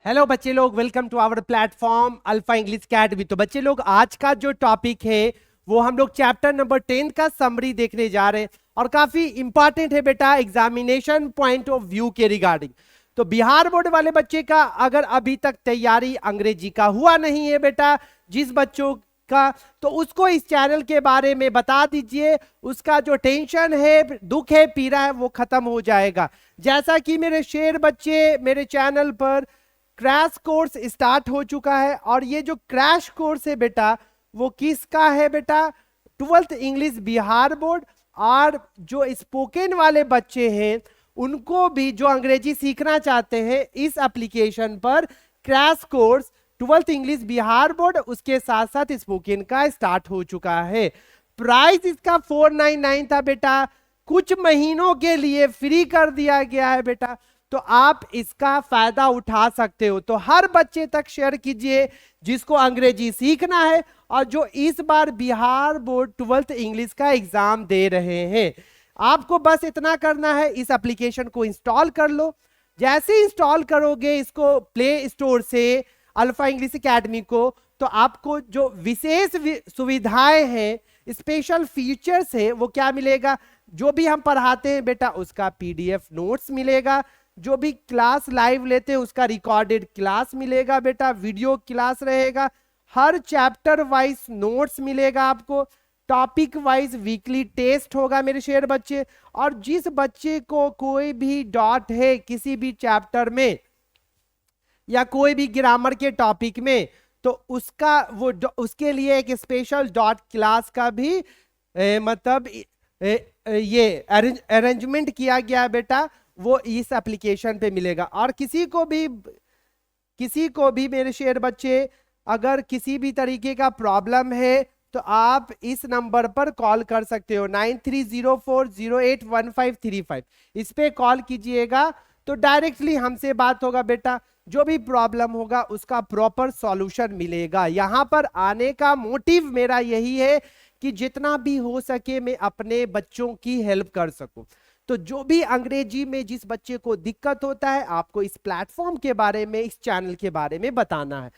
Hello बच्चे लोग, welcome to our platform Alpha English Academy. तो बच्चे लोग, आज का जो टॉपिक है वो हम लोग चैप्टर नंबर 10 का समरी देखने जा रहे हैं और काफी इंपॉर्टेंट है बेटा एग्जामिनेशन पॉइंट ऑफ व्यू के रिगार्डिंग। तो बिहार बोर्ड वाले बच्चे का अगर अभी तक तैयारी अंग्रेजी का हुआ नहीं है बेटा, जिस बच्चों का, तो उसको इस चैनल के बारे में बता दीजिए। उसका जो टेंशन है, दुख है, पीड़ा है, वो खत्म हो जाएगा। जैसा कि मेरे शेर बच्चे, मेरे चैनल पर क्रैश कोर्स स्टार्ट हो चुका है और ये जो क्रैश कोर्स है बेटा, वो किसका है बेटा? 12th English Bihar board. और जो स्पोकन वाले बच्चे हैं उनको भी, जो अंग्रेजी सीखना चाहते हैं, इस एप्लीकेशन पर crash course 12th English Bihar board, उसके साथ साथ स्पोकन का स्टार्ट हो चुका है। प्राइस इसका 499 था बेटा, कुछ महीनों के लिए फ्री कर दिया गया है बेटा, तो आप इसका फायदा उठा सकते हो। तो हर बच्चे तक शेयर कीजिए जिसको अंग्रेजी सीखना है और जो इस बार बिहार बोर्ड 12th इंग्लिश का एग्जाम दे रहे हैं। आपको बस इतना करना है, इस एप्लीकेशन को इंस्टॉल कर लो। जैसे इंस्टॉल करोगे इसको प्ले स्टोर से, अल्फा इंग्लिश अकेडमी को, तो आपको जो विशेष सुविधाएं हैं, स्पेशल फीचर्स है, वो क्या मिलेगा? जो भी हम पढ़ाते हैं बेटा उसका पीडीएफ नोट्स मिलेगा, जो भी क्लास लाइव लेते हैं उसका रिकॉर्डेड क्लास मिलेगा बेटा, वीडियो क्लास रहेगा, हर चैप्टर वाइज नोट्स मिलेगा आपको, टॉपिक वाइज वीकली टेस्ट होगा मेरे शेयर बच्चे। और जिस बच्चे को कोई भी डॉट है किसी भी चैप्टर में या कोई भी ग्रामर के टॉपिक में, तो उसका वो उसके लिए एक स्पेशल डॉट क्लास का भी मतलब ये अरेंजमेंट किया गया है बेटा, वो इस एप्लीकेशन पे मिलेगा। और किसी को भी मेरे शेयर बच्चे, अगर किसी भी तरीके का प्रॉब्लम है तो आप इस नंबर पर कॉल कर सकते हो, 9304081535। इस पे कॉल कीजिएगा तो डायरेक्टली हमसे बात होगा बेटा, जो भी प्रॉब्लम होगा उसका प्रॉपर सॉल्यूशन मिलेगा। यहां पर आने का मोटिव मेरा यही है कि जितना भी हो सके मैं अपने बच्चों की हेल्प कर सकूं। तो जो भी अंग्रेजी में जिस बच्चे को दिक्कत होता है, आपको इस प्लेटफॉर्म के बारे में, इस चैनल के बारे में बताना है।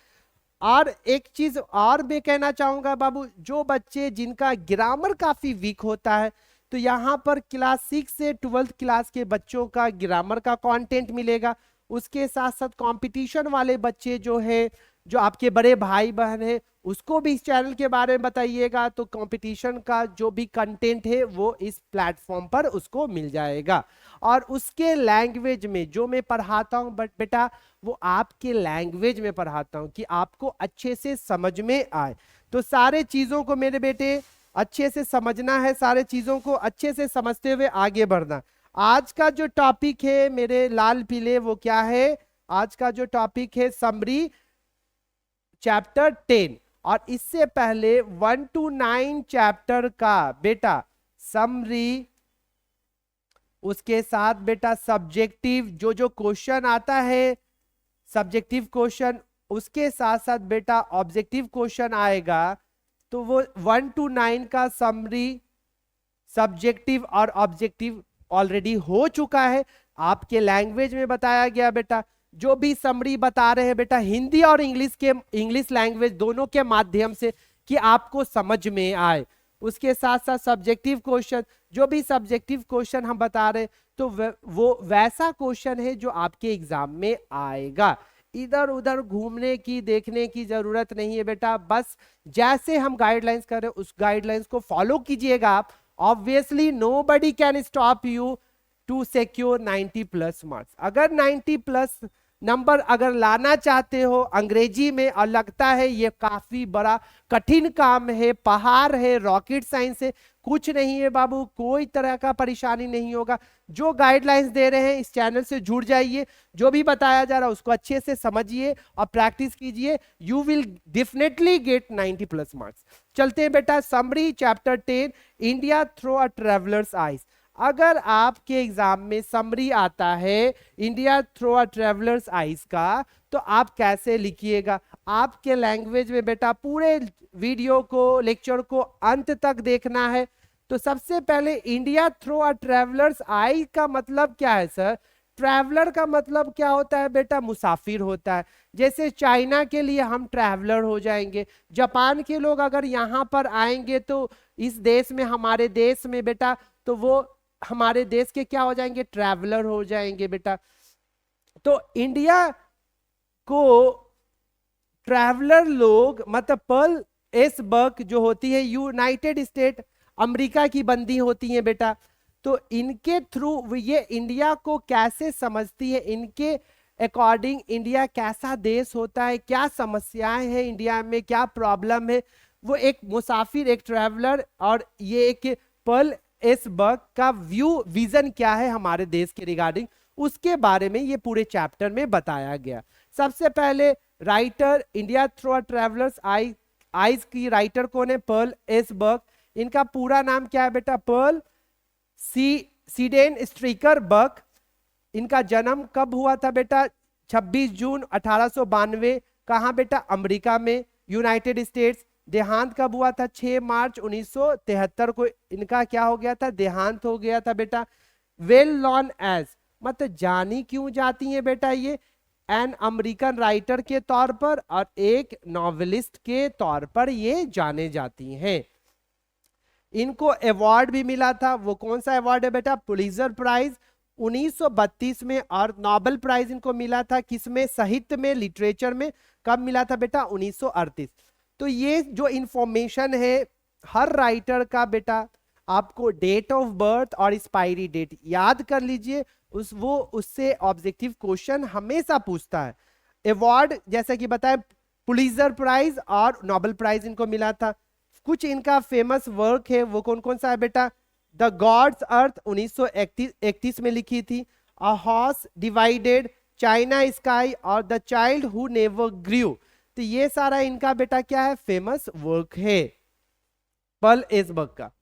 और एक चीज और मैं कहना चाहूंगा बाबू, जो बच्चे जिनका ग्रामर काफी वीक होता है, तो यहाँ पर क्लास 6 से 12th क्लास के बच्चों का ग्रामर का कंटेंट मिलेगा। उसके साथ साथ कंपटीशन वाले बच्चे जो है, जो आपके बड़े भाई बहन है, उसको भी इस चैनल के बारे में बताइएगा, तो कंपटीशन का जो भी कंटेंट है वो इस प्लेटफॉर्म पर उसको मिल जाएगा। और उसके लैंग्वेज में जो मैं पढ़ाता हूं बट बेटा, वो आपके लैंग्वेज में पढ़ाता हूं कि आपको अच्छे से समझ में आए। तो सारे चीजों को मेरे बेटे अच्छे से समझना है, सारे चीजों को अच्छे से समझते हुए आगे बढ़ना। आज का जो टॉपिक है मेरे लाल पीले, वो क्या है? आज का जो टॉपिक है समरी चैप्टर 10। और इससे पहले 1 to 9 चैप्टर का बेटा समरी, उसके साथ बेटा सब्जेक्टिव जो जो क्वेश्चन आता है, सब्जेक्टिव क्वेश्चन, उसके साथ साथ बेटा ऑब्जेक्टिव क्वेश्चन आएगा। तो वो 1 to 9 का समरी, सब्जेक्टिव और ऑब्जेक्टिव ऑलरेडी हो चुका है, आपके लैंग्वेज में बताया गया बेटा। जो भी समरी बता रहे हैं बेटा, हिंदी और इंग्लिश लैंग्वेज दोनों के माध्यम से, कि आपको समझ में आए। उसके साथ साथ सब्जेक्टिव क्वेश्चन, जो भी सब्जेक्टिव क्वेश्चन हम बता रहे, तो वो वैसा क्वेश्चन है जो आपके एग्जाम में आएगा। इधर उधर घूमने की, देखने की जरूरत नहीं है बेटा, बस जैसे हम गाइडलाइंस कर रहे हैं उस गाइडलाइंस को फॉलो कीजिएगा आप। Obviously nobody can stop you to secure 90+ marks. अगर 90+ नंबर अगर लाना चाहते हो अंग्रेजी में, और लगता है ये काफी बड़ा कठिन काम है, पहाड़ है, रॉकेट साइंस है, कुछ नहीं है बाबू, कोई तरह का परेशानी नहीं होगा। जो गाइडलाइंस दे रहे हैं इस चैनल से जुड़ जाइए, जो भी बताया जा रहा है उसको अच्छे से समझिए और प्रैक्टिस कीजिए, you will definitely get 90+ marks. चलते हैं बेटा समरी चैप्टर 10, इंडिया थ्रू अ ट्रेवलर्स आइज। अगर आपके एग्जाम में समरी आता है इंडिया थ्रू अ ट्रेवलर्स आइज का, तो आप कैसे लिखिएगा? आपके लैंग्वेज में बेटा पूरे वीडियो को, लेक्चर को अंत तक देखना है। तो सबसे पहले इंडिया थ्रू अ ट्रेवलर्स आई का मतलब क्या है सर? ट्रैवलर का मतलब क्या होता है बेटा? मुसाफिर होता है। जैसे चाइना के लिए हम ट्रैवलर हो जाएंगे, जापान के लोग अगर यहाँ पर आएंगे तो इस देश में, हमारे देश में बेटा, तो वो हमारे देश के क्या हो जाएंगे? ट्रैवलर हो जाएंगे बेटा। तो इंडिया को ट्रैवलर लोग मतलब पर्ल एस बक जो होती है यूनाइटेड स्टेट अमेरिका की बंदी होती है बेटा। तो इनके थ्रू ये इंडिया को कैसे समझती है, इनके अकॉर्डिंग इंडिया कैसा देश होता है, क्या समस्याएं हैं इंडिया में, क्या प्रॉब्लम है, वो एक मुसाफिर, एक ट्रैवलर, और ये एक पर्ल एस बक का विजन क्या है हमारे देश के रिगार्डिंग, उसके बारे में ये पूरे चैप्टर में बताया गया। सबसे पहले writer India through travellers eyes की राइटर कौन है? Pearl S Buck. इनका पूरा नाम क्या है बेटा? Pearl Sydenstricker Buck. इनका जन्म कब हुआ था बेटा? 26 जून 1892। कहां बेटा? अमेरिका में, यूनाइटेड स्टेट्स। देहांत कब हुआ था? 6 मार्च 1973 को इनका क्या हो गया था? देहांत हो गया था बेटा। वेल नॉन एज मतलब जानी क्यों जाती है बेटा? ये एन अमेरिकन राइटर के तौर पर और एक नॉवेलिस्ट के तौर पर ये जाने जाती हैं। इनको अवार्ड भी मिला था। वो कौन सा अवार्ड है बेटा? पुलित्जर प्राइज 1932 में। और नोबेल प्राइज इनको मिला था किसमें? साहित्य में, लिटरेचर में। कब मिला था बेटा? 1938। तो ये जो इंफॉर्मेशन है हर राइटर का बेटा, आपको डेट ऑफ बर्थ और एक्सपायरी डेट याद कर लीजिए। उससे ऑब्जेक्टिव क्वेश्चन हमेशा पूछता है। अवार्ड जैसा कि बताया, पुलित्जर प्राइज और नोबेल प्राइज इनको मिला था। कुछ इनका फेमस वर्क है, वो कौन कौन सा है बेटा? द गॉड्स अर्थ 1931 में लिखी थी, a horse divided, China sky और the child who never grew. तो ये सारा इनका बेटा क्या है? फेमस वर्क है पर्ल एस बक का।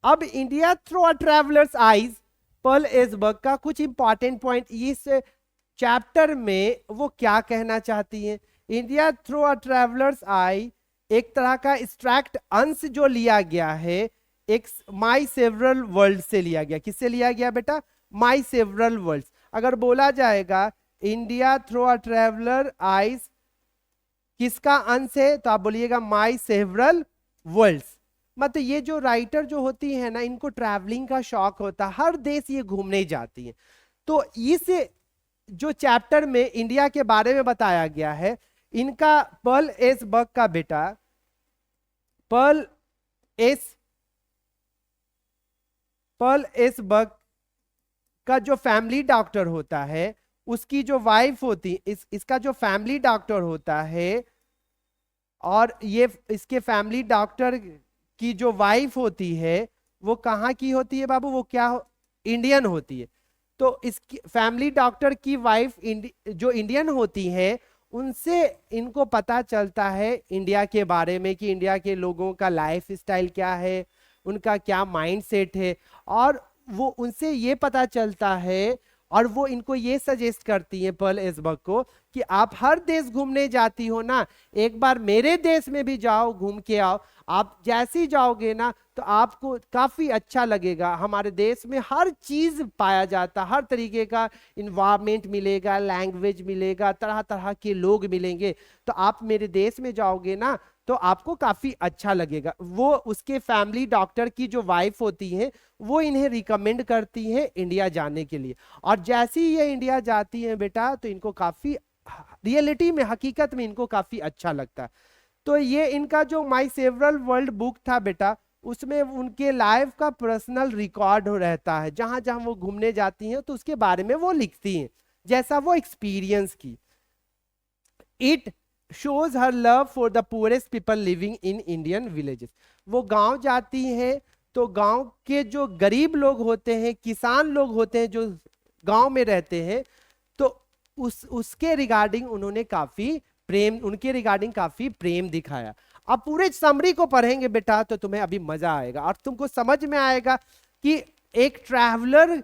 अब India through a travellers eyes, Pearl S Buck का कुछ इंपॉर्टेंट पॉइंट इस चैप्टर में वो क्या कहना चाहती हैं। इंडिया थ्रू अ ट्रैवलर्स आई एक तरह का एक्सट्रैक्ट अंश जो लिया गया है, एक माई सेवरल वर्ल्ड से लिया गया। किससे लिया गया बेटा? माई सेवरल वर्ल्ड। अगर बोला जाएगा India through a traveller eyes किसका अंश है, तो आप बोलिएगा माई सेवरल वर्ल्ड्स। मतलब ये जो राइटर जो होती है ना, इनको ट्रैवलिंग का शौक होता है, हर देश ये घूमने जाती है। तो इस जो चैप्टर में इंडिया के बारे में बताया गया है, इनका पर्ल एस बक का बेटा, पर्ल एस बक का जो फैमिली डॉक्टर होता है, उसकी जो वाइफ होती, इसका जो फैमिली डॉक्टर होता है, और ये इसके फैमिली डॉक्टर की जो वाइफ होती है वो कहाँ की होती है बाबू? वो क्या इंडियन होती है। तो इसकी फैमिली डॉक्टर की वाइफ जो इंडियन होती है, उनसे इनको पता चलता है इंडिया के बारे में कि इंडिया के लोगों का लाइफ स्टाइल क्या है, उनका क्या माइंड सेट है, और वो उनसे ये पता चलता है, और वो इनको ये सजेस्ट करती है पर्ल एस बक को कि आप हर देश घूमने जाती हो ना, एक बार मेरे देश में भी जाओ, घूम के आओ। आप जैसे ही जाओगे ना तो आपको काफी अच्छा लगेगा। हमारे देश में हर चीज पाया जाता, हर तरीके का इन्वायरमेंट मिलेगा, लैंग्वेज मिलेगा, तरह तरह के लोग मिलेंगे। तो आप मेरे देश में जाओगे ना तो आपको काफी अच्छा लगेगा। वो उसके फैमिली डॉक्टर की जो वाइफ होती है वो इन्हें रिकमेंड करती है इंडिया जाने के लिए। और जैसे ही ये इंडिया जाती है बेटा तो इनको काफी रियलिटी में, हकीकत में इनको काफी अच्छा लगता है। तो ये इनका जो माई सेवरल वर्ल्ड बुक था बेटा, उसमें उनके लाइफ का पर्सनल रिकॉर्ड रहता है, जहां जहां वो घूमने जाती हैं तो उसके बारे में वो लिखती हैं, जैसा वो एक्सपीरियंस की। It shows her love for the poorest people living in Indian villages. वो गांव जाती हैं तो गांव के जो गरीब लोग होते हैं, किसान लोग होते हैं जो गांव में रहते हैं, तो उसके रिगार्डिंग उन्होंने काफी प्रेम, उनके रिगार्डिंग काफी प्रेम दिखाया। अब पूरे समरी को पढ़ेंगे बेटा तो तुम्हें अभी मजा आएगा और तुमको समझ में आएगा कि एक ट्रैवलर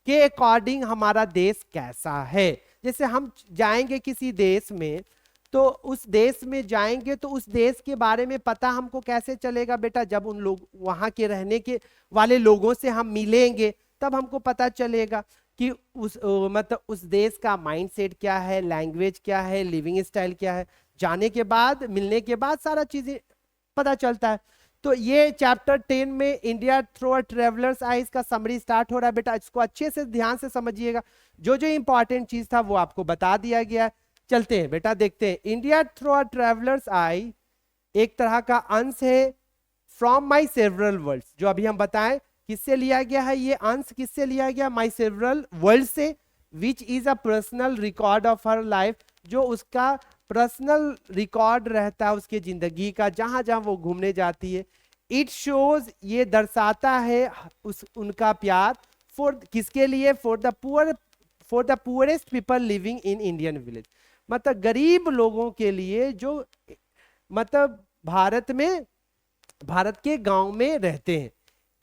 के अकॉर्डिंग हमारा देश कैसा है। जैसे हम जाएंगे किसी देश में, तो उस देश में जाएंगे तो उस देश के बारे में पता हमको कैसे चलेगा बेटा? जब उन लोग वहां के रहने के वाले लोगों से हम मिलेंगे तब हमको पता चलेगा। कि मतलब उस देश का माइंडसेट क्या है, लैंग्वेज क्या है, लिविंग स्टाइल क्या है, जाने के बाद, मिलने के बाद सारा चीजें पता चलता है। तो ये चैप्टर 10 में इंडिया थ्रू अ ट्रेवलर्स आइज का समरी स्टार्ट हो रहा है बेटा, इसको अच्छे से ध्यान से समझिएगा। जो जो इंपॉर्टेंट चीज था वो आपको बता दिया गया है। चलते हैं बेटा, देखते हैं। इंडिया थ्रू अ ट्रेवलर्स आई एक तरह का अंश है फ्रॉम माई सेवरल वर्ल्ड्स, जो अभी हम बताएं किससे लिया गया है, ये अंश किससे लिया गया, माई सेवरल वर्ल्ड से, which is a personal record of her life, जो उसका पर्सनल रिकॉर्ड रहता है उसके जिंदगी का, जहां जहां वो घूमने जाती है। इट शोज, ये दर्शाता है उनका प्यार फॉर किसके लिए, for the poorest people living in Indian village, मतलब गरीब लोगों के लिए जो मतलब भारत के गांव में रहते हैं।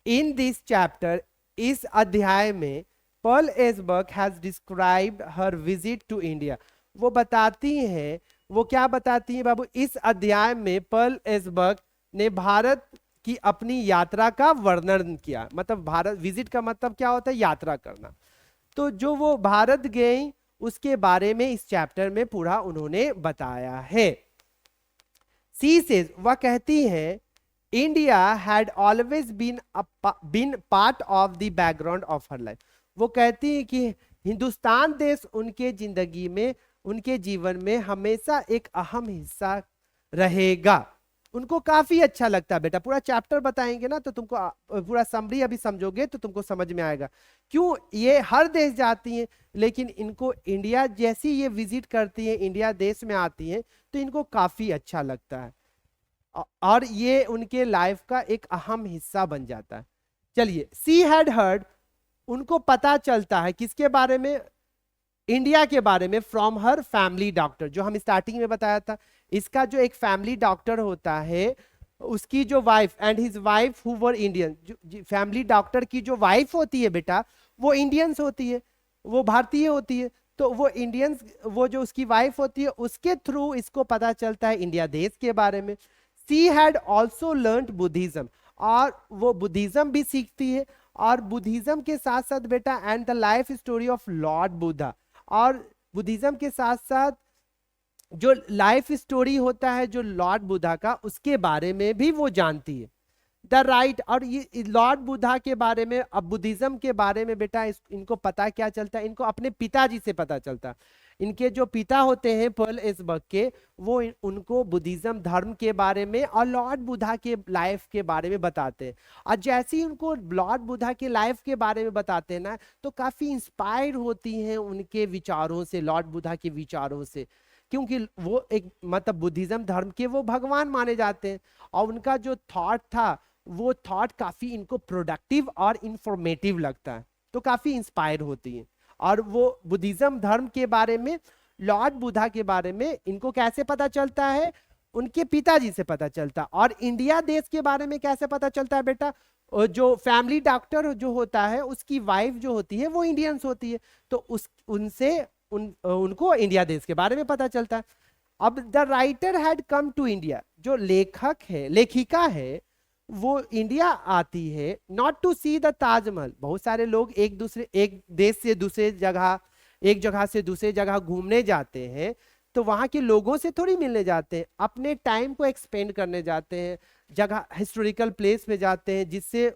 इन दिस चैप्टर, इस अध्याय में Pearl Esberg has described her visit to India, वो बताती हैं, वो क्या बताती हैं बाबू, इस अध्याय में पर्ल एसबर्ग ने भारत की अपनी यात्रा का वर्णन किया। मतलब भारत विजिट का मतलब क्या होता है, यात्रा करना। तो जो वो भारत गई उसके बारे में इस चैप्टर में पूरा उन्होंने बताया है। सी सेज, वह कहती है, India had always been part of the background of her life. वो कहती है कि हिंदुस्तान देश उनके जिंदगी में, उनके जीवन में हमेशा एक अहम हिस्सा रहेगा। उनको काफी अच्छा लगता है बेटा, पूरा चैप्टर बताएंगे ना तो तुमको पूरा समरी अभी समझोगे तो तुमको समझ में आएगा क्यों ये हर देश जाती हैं, लेकिन इनको इंडिया जैसी ये विजिट करती है, इंडिया देश में आती हैं तो इनको काफी अच्छा लगता है और ये उनके लाइफ का एक अहम हिस्सा बन जाता है। चलिए, सी हैड हर्ड, उनको पता चलता है किसके बारे में, इंडिया के बारे में, फ्रॉम हर फैमिली डॉक्टर, जो हम स्टार्टिंग में बताया था। इसका जो एक फैमिली डॉक्टर होता है, उसकी जो wife and his wife who were Indian, family doctor की जो वाइफ होती है बेटा वो इंडियंस होती है, वो भारतीय होती है। तो वो इंडियंस, वो जो उसकी वाइफ होती है उसके थ्रू इसको पता चलता है इंडिया देश के बारे में। She had also learn Buddhism, और वो बुद्धिज्म भी सीखती है, और बुद्धिज्म के साथ साथ बेटा and the life story of Lord Buddha, और बुद्धिज्म के साथ साथ जो लाइफ स्टोरी होता है जो लॉर्ड बुद्धा का, उसके बारे में भी वो जानती है। द राइट, और ये लॉर्ड बुद्धा के बारे में, अब बुद्धिज्म के बारे में बेटा इनको पता क्या चलता है, इनको अपने पिताजी से पता चलता है। इनके जो पिता होते हैं पर्ल एसबर्ग के, वो उनको बुद्धिज्म धर्म के बारे में और लॉर्ड बुद्धा के लाइफ के बारे में बताते हैं। और जैसे ही उनको लॉर्ड बुद्धा के लाइफ के बारे में बताते हैं ना, तो काफी इंस्पायर होती हैं उनके विचारों से, लॉर्ड बुद्धा के विचारों से, क्योंकि वो एक मतलब बुद्धिज्म धर्म के वो भगवान माने जाते हैं, और उनका जो थॉट था वो थॉट काफी इनको प्रोडक्टिव और इंफॉर्मेटिव लगता है, तो काफी इंस्पायर होती है। और वो बुद्धिज्म धर्म के बारे में, लॉर्ड बुद्धा के बारे में इनको कैसे पता चलता है, उनके पिताजी से पता चलता। और इंडिया देश के बारे में कैसे पता चलता है बेटा, जो फैमिली डॉक्टर जो होता है उसकी वाइफ जो होती है वो इंडियंस होती है, तो उनसे उनको इंडिया देश के बारे में पता चलता है। अब the writer had come to India, जो लेखक है, लेखिका है, वो इंडिया आती है not to see the Taj Mahal. बहुत सारे लोग एक देश से दूसरे जगह, एक जगह से दूसरे जगह घूमने जाते हैं, तो वहां के लोगों से थोड़ी मिलने जाते हैं, अपने टाइम को एक्सपेंड करने जाते हैं, जगह हिस्टोरिकल प्लेस में जाते हैं, जिससे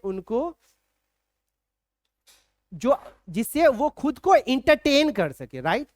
वो खुद को इंटरटेन कर सके, राइट।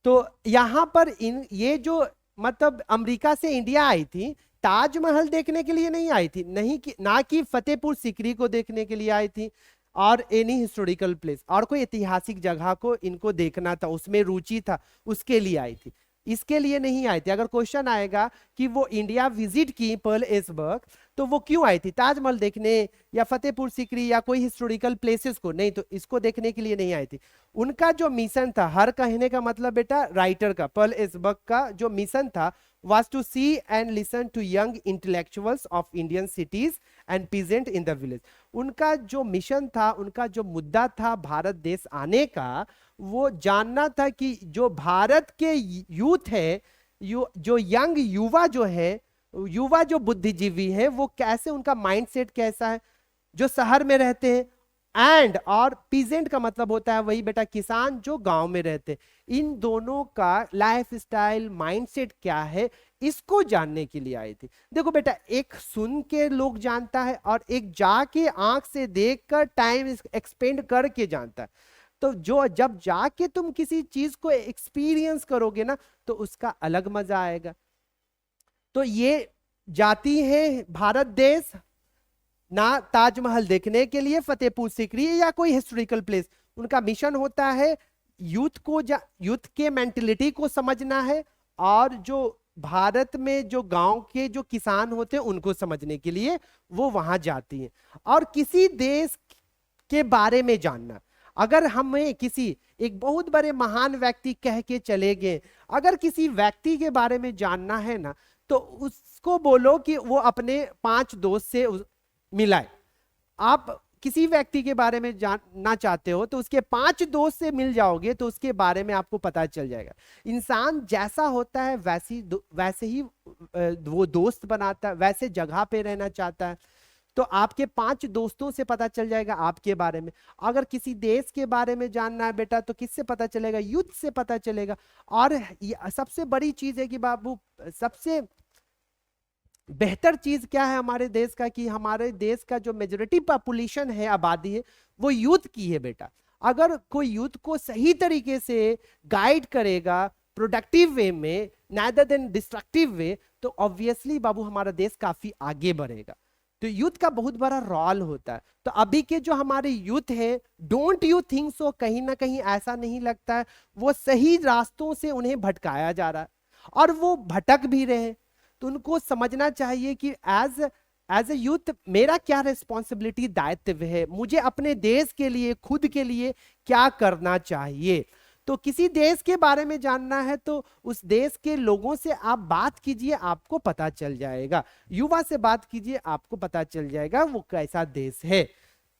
तो यहां पर ये जो मतलब अमेरिका से इंडिया आई थी, ताजमहल देखने के लिए नहीं आई थी, नहीं कि ना कि फतेहपुर सीकरी को देखने के लिए आई थी, और एनी हिस्टोरिकल प्लेस और कोई ऐतिहासिक जगह को इनको देखना था, उसमें रुचि था, उसके लिए आई थी, इसके लिए नहीं आई थी। अगर क्वेश्चन आएगा कि वो इंडिया विजिट की पर्ल एसबर्ग, तो वो क्यों आई थी, ताजमहल देखने या फतेहपुर सीकरी या कोई हिस्टोरिकल प्लेसेस को नहीं, तो इसको देखने के लिए नहीं आई थी। उनका जो मिशन था, हर कहने का मतलब बेटा राइटर का, पर्ल एसबर्ग का जो मिशन था was to see and listen to young intellectuals of Indian cities and peasant in the village। उनका जो मिशन था, उनका जो मुद्दा था भारत देश आने का, वो जानना था कि जो भारत के यूथ है, जो यंग युवा जो है, युवा जो बुद्धिजीवी है, वो कैसे, उनका माइंडसेट कैसा है, जो शहर में रहते हैं एंड और पीजेंट का मतलब होता है वही बेटा किसान जो गांव में रहते। इन दोनों का लाइफ स्टाइल माइंडसेट क्या है इसको जानने के लिए आई थी। देखो बेटा, एक सुन के लोग जानता है और एक जाके आंख से देखकर टाइम एक्सपेंड करके जानता है। तो जो जब जाके तुम किसी चीज को एक्सपीरियंस करोगे ना तो उसका अलग मजा आएगा। तो ये जाती है भारत देश ना ताजमहल देखने के लिए, फतेहपुर सीकरी या कोई हिस्टोरिकल प्लेस। उनका मिशन होता है यूथ को यूथ के मेंटेलिटी को समझना है और जो भारत में जो गांव के जो किसान होते हैं उनको समझने के लिए वो वहां जाती हैं। और किसी देश के बारे में जानना, अगर हमें किसी एक बहुत बड़े महान व्यक्ति कह के चले गए, अगर किसी व्यक्ति के बारे में जानना है ना तो उसको बोलो कि वो अपने 5 दोस्त से मिलाए। आप किसी व्यक्ति के बारे में जानना चाहते हो तो उसके 5 दोस्त से मिल जाओगे तो उसके बारे में आपको पता चल जाएगा। इंसान जैसा होता है वैसे ही वो दोस्त बनाता है, वैसे जगह पे रहना चाहता है। तो आपके 5 दोस्तों से पता चल जाएगा आपके बारे में। अगर किसी देश के बारे में जानना है बेटा तो किससे पता चलेगा? यूथ से पता चलेगा। और सबसे बड़ी चीज है कि बाबू, सबसे बेहतर चीज क्या है हमारे देश का कि हमारे देश का जो मेजोरिटी पॉपुलेशन है, आबादी है, वो यूथ की है बेटा। अगर कोई यूथ को सही तरीके से गाइड करेगा प्रोडक्टिव वे में, नादर देन डिस्ट्रक्टिव वे, तो ऑब्वियसली बाबू हमारा देश काफी आगे बढ़ेगा। तो यूथ का बहुत बड़ा रोल होता है। तो अभी के जो हमारे यूथ है, डोंट यू थिंक सो, कहीं ना कहीं ऐसा नहीं लगता है वो सही रास्तों से उन्हें भटकाया जा रहा है और वो भटक भी रहे। तो उनको समझना चाहिए कि एज ए यूथ मेरा क्या रिस्पॉन्सिबिलिटी, दायित्व है, मुझे अपने देश के लिए, खुद के लिए क्या करना चाहिए। तो किसी देश के बारे में जानना है तो उस देश के लोगों से आप बात कीजिए, आपको पता चल जाएगा। युवा से बात कीजिए, आपको पता चल जाएगा वो कैसा देश है।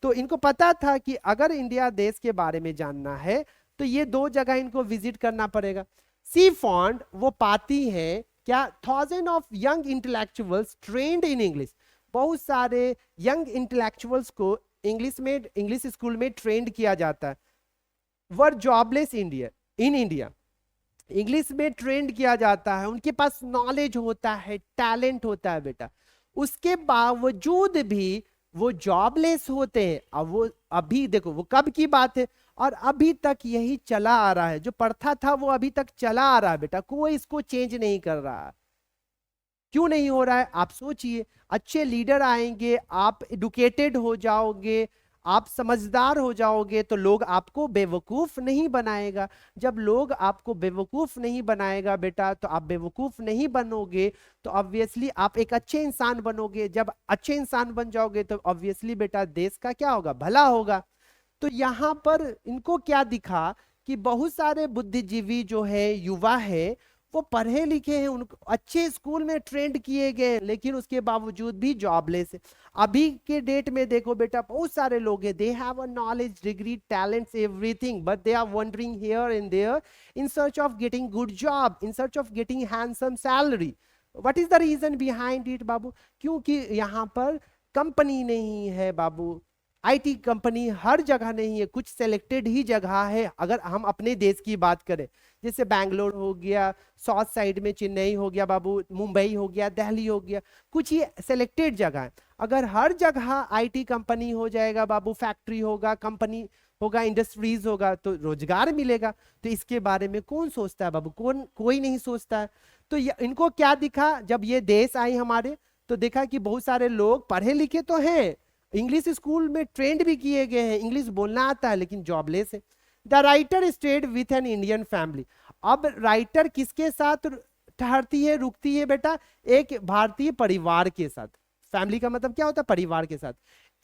तो इनको पता था कि अगर इंडिया देश के बारे में जानना है तो ये 2 जगह इनको विजिट करना पड़ेगा। सी फॉन्ड वो पाती है क्या, 1000 of young intellectuals trend in English. बहुत सारे यंग इंटेलेक्चुअल्स को इंग्लिश स्कूल में ट्रेंड किया जाता है। वर जॉबलेस इन इंडिया, इंग्लिश में ट्रेंड किया जाता है, उनके पास नॉलेज होता है, टैलेंट होता है बेटा, उसके बावजूद भी वो जॉबलेस होते हैं। अब वो अभी देखो, वो कब की बात है और अभी तक यही चला आ रहा है। जो प्रथा था वो अभी तक चला आ रहा है बेटा, कोई इसको चेंज नहीं कर रहा। क्यों नहीं हो रहा है? आप सोचिए, अच्छे लीडर आएंगे, आप एडुकेटेड हो जाओगे, आप समझदार हो जाओगे तो लोग आपको बेवकूफ नहीं बनाएगा। जब लोग आपको बेवकूफ नहीं बनाएगा बेटा तो आप बेवकूफ नहीं बनोगे, तो ऑब्वियसली आप एक अच्छे इंसान बनोगे। जब अच्छे इंसान बन जाओगे तो ऑब्वियसली बेटा देश का क्या होगा, भला होगा। तो यहां पर इनको क्या दिखा कि बहुत सारे बुद्धिजीवी जो है, युवा है, वो पढ़े लिखे हैं, उनको अच्छे स्कूल में ट्रेंड किए गए, लेकिन उसके बावजूद भी जॉबलेस है। अभी के डेट में देखो बेटा, बहुत सारे लोग हैं, they have a knowledge, degree, talents, everything, but they are wandering here and there in search of getting good job, in search of getting handsome salary. What is the reason behind it बाबू? क्योंकि यहाँ पर company नहीं है बाबू, IT company हर जगह नहीं है, कुछ सेलेक्टेड ही जगह है। अगर हम अपने देश की बात करें, जैसे बैंगलोर हो गया, साउथ साइड में चेन्नई हो गया बाबू, मुंबई हो गया, दिल्ली हो गया, कुछ ही सेलेक्टेड जगह है। अगर हर जगह आईटी कंपनी हो जाएगा बाबू, फैक्ट्री होगा, कंपनी होगा, इंडस्ट्रीज होगा, तो रोजगार मिलेगा। तो इसके बारे में कौन सोचता है बाबू? कोई नहीं सोचता है। तो इनको क्या दिखा जब ये देश आई हमारे, तो देखा कि बहुत सारे लोग पढ़े लिखे तो हैं, इंग्लिश स्कूल में ट्रेंड भी किए गए हैं, इंग्लिश बोलना आता है, लेकिन जॉबलेस है। The writer stayed with an Indian family. अब राइटर किसके साथ ठहरती है, रुकती है बेटा? एक भारतीय परिवार के साथ। फैमिली का मतलब क्या होता है? परिवार के साथ।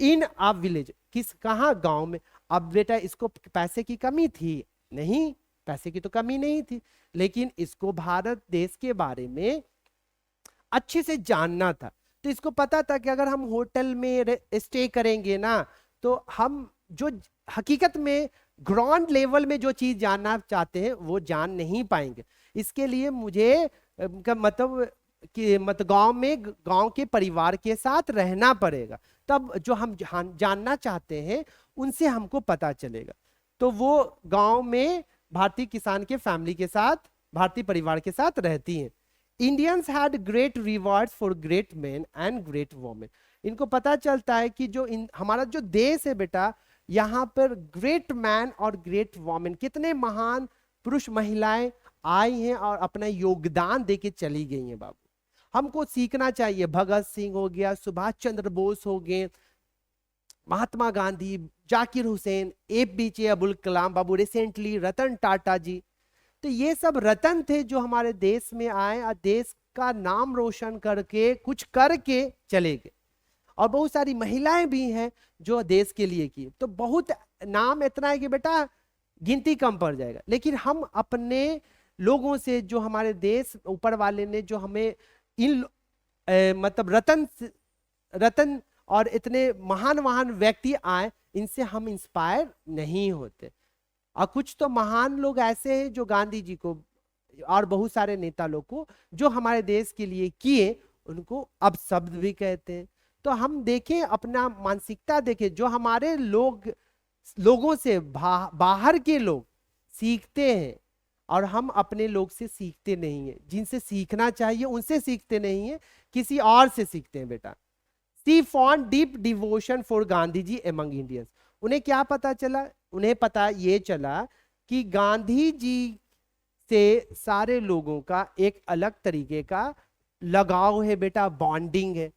इन अ विलेज, कहाँ? गांव में। अब बेटा इसको पैसे की कमी थी? नहीं, पैसे की तो कमी नहीं थी, लेकिन इसको भारत देश के बारे में अच्छे से जानना था। तो इसको पता था कि अगर हम होटल में स्टे करेंगे ना तो हम जो हकीकत में ग्राउंड लेवल में जो चीज जानना चाहते हैं वो जान नहीं पाएंगे। इसके लिए मुझे मतलब कि मत गांव में गांव के परिवार के साथ रहना पड़ेगा, तब जो हम जानना चाहते हैं उनसे हमको पता चलेगा। तो वो गांव में भारतीय किसान के फैमिली के साथ, भारतीय परिवार के साथ रहती हैं। Indians had great rewards for great main and great women. इनको पता चलता है कि जो हमारा जो देश है बेटा, यहाँ पर ग्रेट मैन और ग्रेट वोमेन, कितने महान पुरुष महिलाएं आई हैं और अपना योगदान देके चली गई हैं बाबू। हमको सीखना चाहिए। भगत सिंह हो गया, सुभाष चंद्र बोस हो गए, महात्मा गांधी, जाकिर हुसैन, APJ अब्दुल कलाम बाबू, रिसेंटली रतन टाटा जी। तो ये सब रतन थे जो हमारे देश में आए और देश का नाम रोशन करके कुछ करके चले गए। और बहुत सारी महिलाएं भी हैं जो देश के लिए की। तो बहुत नाम इतना है कि बेटा गिनती कम पड़ जाएगा। लेकिन हम अपने लोगों से, जो हमारे देश ऊपर वाले ने जो हमें इन मतलब रतन और इतने महान महान व्यक्ति आए, इनसे हम इंस्पायर नहीं होते। और कुछ तो महान लोग ऐसे हैं जो गांधी जी को और बहुत सारे नेता लोग को जो हमारे देश के लिए किए, उनको अब शब्द भी कहते हैं। तो हम देखें, अपना मानसिकता देखें। जो हमारे लोगों से बाहर के लोग सीखते हैं और हम अपने लोग से सीखते नहीं है। जिनसे सीखना चाहिए उनसे सीखते नहीं है, किसी और से सीखते हैं बेटा। She found deep devotion for Gandhi ji among Indians. उन्हें क्या पता चला? उन्हें पता ये चला कि गांधी जी से सारे लोगों का एक अलग तरीके का लगाव है बेटा, बॉन्डिंग है।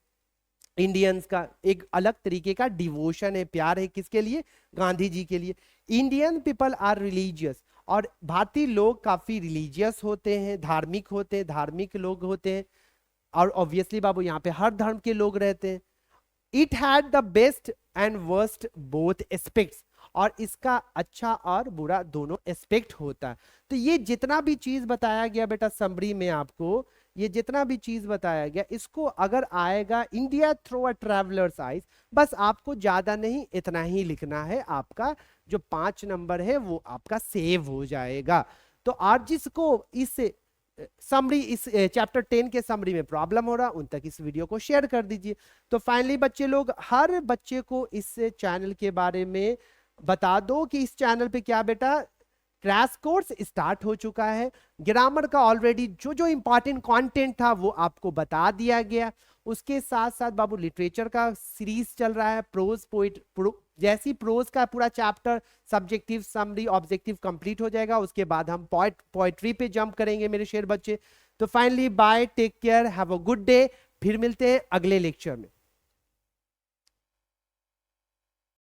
इंडियंस का एक अलग तरीके का डिवोशन है, प्यार है। किसके लिए? गांधी जी के लिए। Indian people are religious. और भारतीय लोग काफी रिलीजियस होते हैं, धार्मिक होते हैं, धार्मिक लोग होते हैं। और ऑब्वियसली बाबू यहाँ पे हर धर्म के लोग रहते हैं। It had the best and worst both aspects. और इसका अच्छा और बुरा दोनों एस्पेक्ट होता है। तो ये जितना भी चीज बताया गया बेटा समरी में आपको, ये जितना भी चीज बताया गया, इसको अगर आएगा India through a travellers eyes, बस आपको ज्यादा नहीं इतना ही लिखना है। आपका जो 5 नंबर है वो आपका सेव हो जाएगा। तो आज जिसको इस समरी, इस चैप्टर 10 के समरी में प्रॉब्लम हो रहा, उन तक इस वीडियो को शेयर कर दीजिए। तो फाइनली बच्चे लोग, हर बच्चे को इस चैनल के बारे में बता दो कि इस चैनल पे क्या बेटा क्रैश कोर्स स्टार्ट हो चुका है। ग्रामर का ऑलरेडी जो जो इंपॉर्टेंट कंटेंट था वो आपको बता दिया गया। उसके साथ साथ बाबू लिटरेचर का सीरीज चल रहा है, प्रोज जैसी प्रोज का पूरा chapter subjective summary objective complete हो जाएगा, उसके बाद हम पोएट्री पे जंप करेंगे मेरे शेर बच्चे। तो finally bye, take care, have a good day. फिर मिलते हैं अगले लेक्चर में।